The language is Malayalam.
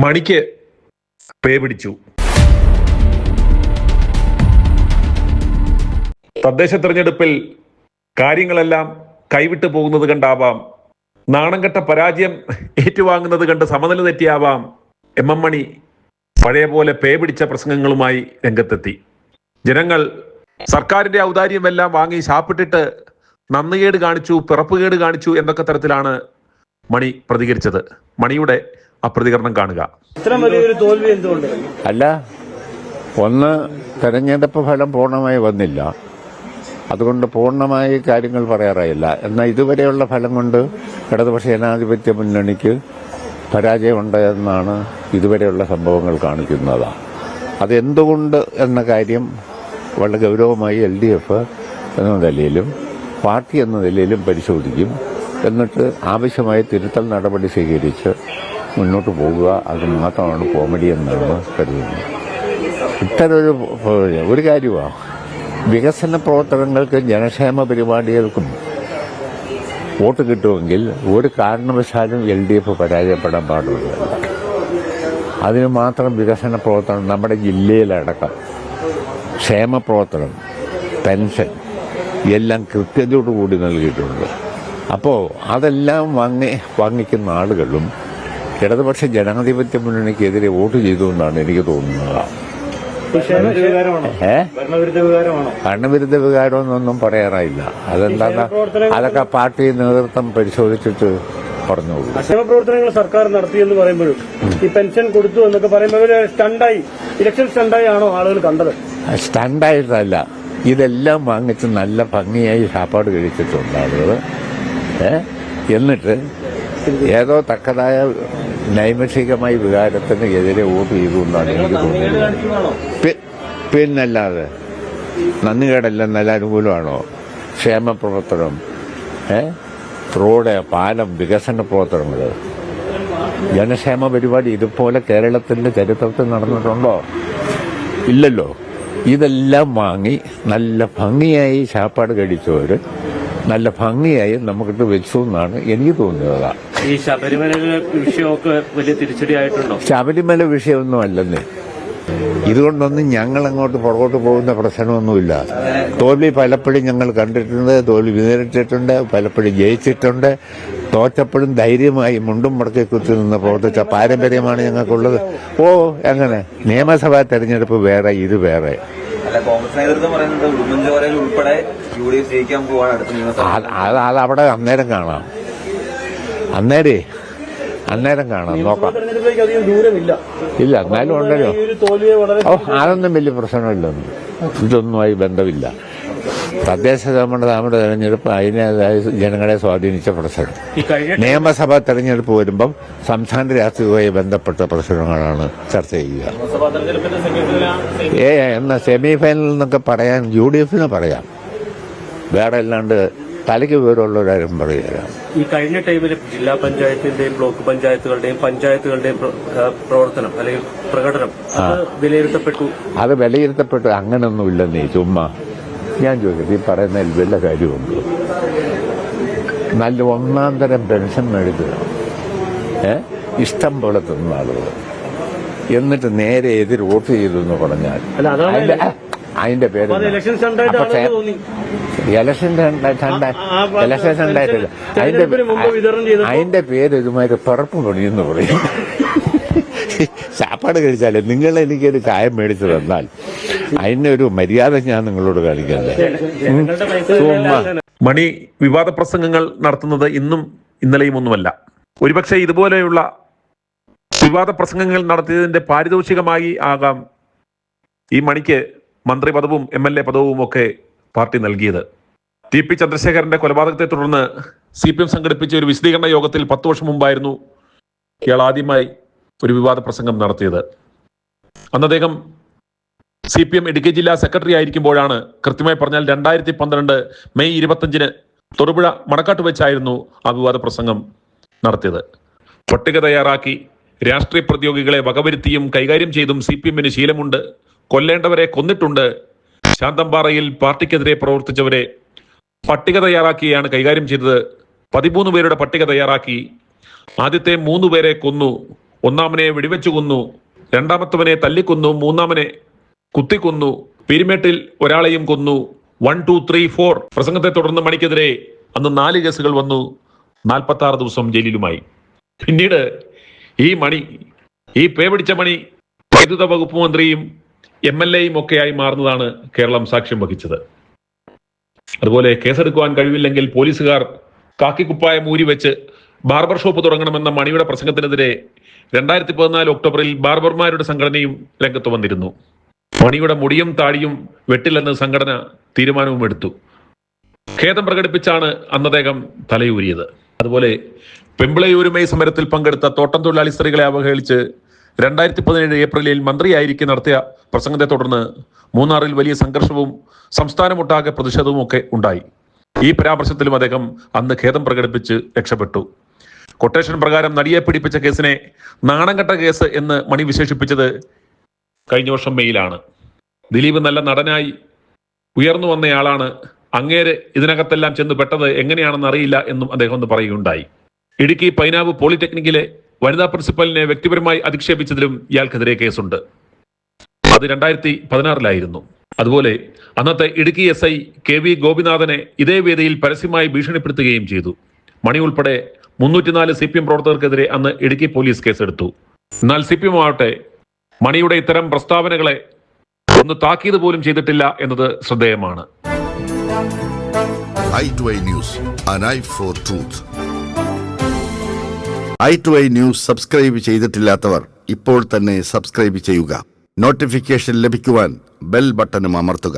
മണിക്ക് പേ പിടിച്ചു. തദ്ദേശ തെരഞ്ഞെടുപ്പിൽ കാര്യങ്ങളെല്ലാം കൈവിട്ടു പോകുന്നത് കണ്ടാവാം, നാണംകെട്ട പരാജയം ഏറ്റുവാങ്ങുന്നത് കണ്ട് സമനില തെറ്റിയാവാം എം മണി പഴയ പോലെ പേ പിടിച്ച പ്രസംഗങ്ങളുമായി രംഗത്തെത്തി. ജനങ്ങൾ സർക്കാരിന്റെ ഔദാര്യമെല്ലാം വാങ്ങി ശാപ്പിട്ടിട്ട് നന്ദികേട് കാണിച്ചു, പിറപ്പുകേട് കാണിച്ചു എന്നൊക്കെ തരത്തിലാണ് മണി പ്രതികരിച്ചത്. മണിയുടെ ആ പ്രതികരണം കാണുക. അല്ല, ഒന്ന്, തെരഞ്ഞെടുപ്പ് ഫലം പൂർണ്ണമായി വന്നില്ല, അതുകൊണ്ട് പൂർണ്ണമായി കാര്യങ്ങൾ പറയാറായില്ല. എന്നാൽ ഇതുവരെയുള്ള ഫലം കൊണ്ട് ഇടതുപക്ഷ ജനാധിപത്യ മുന്നണിക്ക് പരാജയമുണ്ടെന്നാണ് ഇതുവരെയുള്ള സംഭവങ്ങൾ കാണിക്കുന്നത്. അതെന്തുകൊണ്ട് എന്ന കാര്യം വളരെ ഗൗരവമായി LDF എന്ന നിലയിലും പാർട്ടി എന്ന നിലയിലും പരിശോധിക്കും. എന്നിട്ട് ആവശ്യമായ തിരുത്തൽ നടപടി സ്വീകരിച്ച് മുന്നോട്ട് പോകുക. അത് മാത്രമാണ് കോമഡി എന്നാണ് കരുതുന്നത്. ഇത്തരൊരു ഒരു കാര്യമാണ്, വികസന പ്രവർത്തനങ്ങൾക്കും ജനക്ഷേമ പരിപാടികൾക്കും വോട്ട് കിട്ടുമെങ്കിൽ ഒരു കാരണവശാലും LDF പരാജയപ്പെടാൻ പാടുള്ളതല്ല. അതിന് മാത്രം വികസന പ്രവർത്തനം നമ്മുടെ ജില്ലയിലടക്കം ക്ഷേമ പ്രവർത്തനം, പെൻഷൻ എല്ലാം കൃത്യതയോടുകൂടി നൽകിയിട്ടുണ്ട്. അപ്പോൾ അതെല്ലാം വാങ്ങിക്കുന്ന ആളുകളും ഇടതുപക്ഷ ജനാധിപത്യ മുന്നണിക്കെതിരെ വോട്ട് ചെയ്തു എന്നാണ് എനിക്ക് തോന്നുന്നത്. ഭരണവിരുദ്ധ വികാരമെന്നൊന്നും പറയാറായില്ല. അതെന്താ, അതൊക്കെ പാർട്ടി നേതൃത്വം പരിശോധിച്ചിട്ട് പറഞ്ഞോളൂ. പ്രവർത്തനങ്ങൾ സർക്കാർ നടത്തിയെന്ന് പറയുമ്പോഴും ഈ പെൻഷൻ കൊടുത്തു എന്നൊക്കെ പറയുമ്പോൾ സ്റ്റണ്ടായി, ഇലക്ഷൻ സ്റ്റണ്ടായി ആണോ ആളുകൾ കണ്ടത്? സ്റ്റണ്ടായിട്ടല്ല, ഇതെല്ലാം വാങ്ങിച്ച് നല്ല ഭംഗിയായി സാപ്പാട് കഴിച്ചിട്ടുണ്ട് ആളുകൾ. എന്നിട്ട് ഏതോ തക്കതായ നൈമിഷികമായ വികാരത്തിന് എതിരെ വോട്ട് ചെയ്തു എന്നാണ് എനിക്ക് തോന്നുന്നത്. പിന്നല്ലാതെ നന്ദികേടല്ല, നല്ല അനുകൂലമാണോ? ക്ഷേമ പ്രവർത്തനം, റോഡ്, പാലം, വികസന പ്രവർത്തനങ്ങൾ, ജനക്ഷേമ പരിപാടി ഇതുപോലെ കേരളത്തിന്റെ ചരിത്രത്തിൽ നടന്നിട്ടുണ്ടോ? ഇല്ലല്ലോ. ഇതെല്ലാം വാങ്ങി നല്ല ഭംഗിയായി ചാപ്പാട് കഴിച്ചവര് നല്ല ഭംഗിയായി നമുക്കിട്ട് വെച്ചു എന്നാണ് എനിക്ക് തോന്നുന്നത്. ഈ ശബരിമല വിഷയമൊക്കെ വലിയ തിരിച്ചടിയായിട്ടുണ്ടോ? ശബരിമല വിഷയമൊന്നും അല്ലെന്നേ. ഇതുകൊണ്ടൊന്നും ഞങ്ങൾ അങ്ങോട്ട് പുറകോട്ട് പോകുന്ന പ്രശ്നമൊന്നുമില്ല. തോൽവി പലപ്പോഴും ഞങ്ങൾ കണ്ടിട്ടുണ്ട്, തോൽവി നേരിട്ടിട്ടുണ്ട്, പലപ്പോഴും ജയിച്ചിട്ടുണ്ട്. തോറ്റപ്പോഴും ധൈര്യമായി മുണ്ടും മടക്കി കുത്തി നിന്ന് പ്രവർത്തിച്ച പാരമ്പര്യമാണ് ഞങ്ങൾക്കുള്ളത്. എങ്ങനെ നിയമസഭാ തെരഞ്ഞെടുപ്പ് വേറെ, ഇത് വേറെ. അതവിടെ അന്നേരം കാണാം, അന്നേരം കാണാം, നോക്കാം. ഇല്ല, എന്നാലും ഉണ്ടല്ലോ. അതൊന്നും വലിയ പ്രശ്നമില്ലൊന്നും, ഇതൊന്നുമായി ബന്ധമില്ല. തദ്ദേശ നമ്മുടെ തെരഞ്ഞെടുപ്പ് അതിനേതായ ജനങ്ങളെ സ്വാധീനിച്ച പ്രശ്നം. നിയമസഭാ തെരഞ്ഞെടുപ്പ് വരുമ്പം സംസ്ഥാന രാഷ്ട്രീയവുമായി ബന്ധപ്പെട്ട പ്രശ്നങ്ങളാണ് ചർച്ച ചെയ്യുക. എന്നാ സെമി ഫൈനൽ എന്നൊക്കെ പറയാൻ UDF പറയാം, വേറെ അല്ലാണ്ട് തലയ്ക്ക് വിവരമുള്ളവരാരും പറയുക. ഈ കഴിഞ്ഞ ടൈമിൽ ജില്ലാ പഞ്ചായത്തിന്റെയും ബ്ലോക്ക് പഞ്ചായത്തുകളുടെയും പ്രവർത്തനം അല്ലെങ്കിൽ പ്രകടനം അത് വിലയിരുത്തപ്പെട്ടു. അങ്ങനൊന്നുമില്ലെന്നേ, ചുമ്മാ ഞാൻ ചോദിക്കട്ടെ, ഈ പറയുന്നതിൽ വല്ല കാര്യമുണ്ട്? നല്ല ഒന്നാം തരം പെൻഷൻ മേടിക്കുക, ഇഷ്ടം പോലെ തിന്ന ആളുകൾ, എന്നിട്ട് നേരെ എതിർ വോട്ട് ചെയ്തു എന്ന് പറഞ്ഞാൽ അതിന്റെ പേര് ഇലക്ഷൻ ഉണ്ടായിട്ടില്ല. അതിന്റെ പേര് ഇതുമാതിരി പിറപ്പ് പണിയെന്ന് പറയും. ചാപ്പാട് കഴിച്ചാലേ നിങ്ങൾ എനിക്കൊരു ചായം മേടിച്ചു തന്നാൽ അതിനൊരു മര്യാദ ഞാൻ നിങ്ങളോട് കാണിക്കണ്ടേ? മണി വിവാദ പ്രസംഗങ്ങൾ നടത്തുന്നത് ഇന്നും ഇന്നലെയും ഒന്നുമല്ല. ഒരുപക്ഷെ ഇതുപോലെയുള്ള വിവാദ പ്രസംഗങ്ങൾ നടത്തിയതിന്റെ പാരിതോഷികമായി ആകാം ഈ മണിക്ക് മന്ത്രി പദവും MLA പദവും ഒക്കെ പാർട്ടി നൽകിയത്. TP ചന്ദ്രശേഖരന്റെ കൊലപാതകത്തെ തുടർന്ന് CPM സംഘടിപ്പിച്ച ഒരു വിശദീകരണ യോഗത്തിൽ 10 വർഷം മുമ്പായിരുന്നു ഇയാൾ ആദ്യമായി ഒരു വിവാദ പ്രസംഗം നടത്തിയത്. അന്ന് അദ്ദേഹം CPM ഇടുക്കി ജില്ലാ സെക്രട്ടറി ആയിരിക്കുമ്പോഴാണ്, കൃത്യമായി പറഞ്ഞാൽ 2012 മെയ് 25 തൊടുപുഴ മണക്കാട്ട് വെച്ചായിരുന്നു ആ വിവാദ പ്രസംഗം നടത്തിയത്. പട്ടിക തയ്യാറാക്കി രാഷ്ട്രീയ പ്രതിയോഗികളെ വകവരുത്തിയും കൈകാര്യം ചെയ്തും CPMന് ശീലമുണ്ട്. കൊല്ലേണ്ടവരെ കൊന്നിട്ടുണ്ട്. ശാന്തമ്പാറയിൽ പാർട്ടിക്കെതിരെ പ്രവർത്തിച്ചവരെ പട്ടിക തയ്യാറാക്കിയാണ് കൈകാര്യം ചെയ്തത്. 13 പേരുടെ പട്ടിക തയ്യാറാക്കി. ആദ്യത്തെ 3 പേരെ കൊന്നു. ഒന്നാമനെ വെടിവെച്ചു കൊന്നു, രണ്ടാമത്തവനെ തല്ലിക്കൊന്നു, മൂന്നാമനെ കുത്തിക്കൊന്നു, പീരുമേട്ടിൽ ഒരാളെയും കൊന്നു. 1, 2, 3, 4 പ്രസംഗത്തെ തുടർന്ന് മണിക്കെതിരെ അന്ന് 4 കേസുകൾ വന്നു. 46 ദിവസം ജയിലിലുമായി. പിന്നീട് ഈ പേ പിടിച്ച മണി വൈദ്യുത വകുപ്പ് മന്ത്രിയും MLAയും ഒക്കെയായി മാറുന്നതാണ് കേരളം സാക്ഷ്യം വഹിച്ചത്. അതുപോലെ കേസെടുക്കുവാൻ കഴിവില്ലെങ്കിൽ പോലീസുകാർ കാക്കിക്കുപ്പായം ഊരി വെച്ച് ബാർബർ ഷോപ്പ് തുടങ്ങണമെന്ന മണിയുടെ പ്രസംഗത്തിനെതിരെ 2014 ഒക്ടോബറിൽ ബാർബർമാരുടെ സംഘടനയും രംഗത്ത് വന്നിരുന്നു. മണിയുടെ മുടിയും താടിയും വെട്ടില്ലെന്ന് സംഘടന തീരുമാനവും എടുത്തു. ഖേദം പ്രകടിപ്പിച്ചാണ് അന്ന് അദ്ദേഹം തലയൂരിയത്. അതുപോലെ പെമ്പിളയൂരുമൈ സമരത്തിൽ പങ്കെടുത്ത തോട്ടം തൊഴിലാളി സ്ത്രീകളെ അവഹേളിച്ച് 2017 ഏപ്രിലിൽ മന്ത്രിയായിരിക്കെ നടത്തിയ പ്രസംഗത്തെ തുടർന്ന് മൂന്നാറിൽ വലിയ സംഘർഷവും സംസ്ഥാനമൊട്ടാകെ പ്രതിഷേധവും ഒക്കെ ഉണ്ടായി. ഈ പരാമർശത്തിലും അദ്ദേഹം അന്ന് ഖേദം പ്രകടിപ്പിച്ച് രക്ഷപ്പെട്ടു. കൊട്ടേഷൻ പ്രകാരം നടിയെ പിടിപ്പിച്ച കേസിനെ നാണംകെട്ട കേസ് എന്ന് മണി വിശേഷിപ്പിച്ചത് കഴിഞ്ഞ വർഷം മെയിലാണ്. ദിലീപ് നല്ല നടനായി ഉയർന്നു വന്നയാളാണ്, അങ്ങേര് ഇതിനകത്തെല്ലാം ചെന്ന് പെട്ടത് എങ്ങനെയാണെന്ന് അറിയില്ല എന്നും അദ്ദേഹം ഒന്ന് പറയുകയുണ്ടായി. ഇടുക്കി പൈനാവ് പോളിടെക്നിക്കിലെ വനിതാ പ്രിൻസിപ്പലിനെ വ്യക്തിപരമായി അധിക്ഷേപിച്ചതിലും ഇയാൾക്കെതിരെ കേസുണ്ട്. അത് 2016 അതുപോലെ അന്നത്തെ ഇടുക്കി SI KV ഗോപിനാഥനെ ഇതേ വേദിയിൽ പരസ്യമായി ഭീഷണിപ്പെടുത്തുകയും ചെയ്തു. മണി ഉൾപ്പെടെ 304 CPM പ്രവർത്തകർക്കെതിരെ അന്ന് ഇടുക്കി പോലീസ് കേസെടുത്തു. എന്നാൽ CPM ആവട്ടെ മണിയുടെ ഇത്തരം പ്രസ്താവനകളെ ഒന്ന് താക്കീത് പോലും ചെയ്തിട്ടില്ല എന്നത് ശ്രദ്ധേയമാണ്. i2i News, an eye for truth. i2i News subscribe ചെയ്തിട്ടില്ലാത്തവർ ഇപ്പോൾ തന്നെ സബ്സ്ക്രൈബ് ചെയ്യുക. നോട്ടിഫിക്കേഷൻ ലഭിക്കുവാൻ ബെൽ ബട്ടണും അമർത്തുക.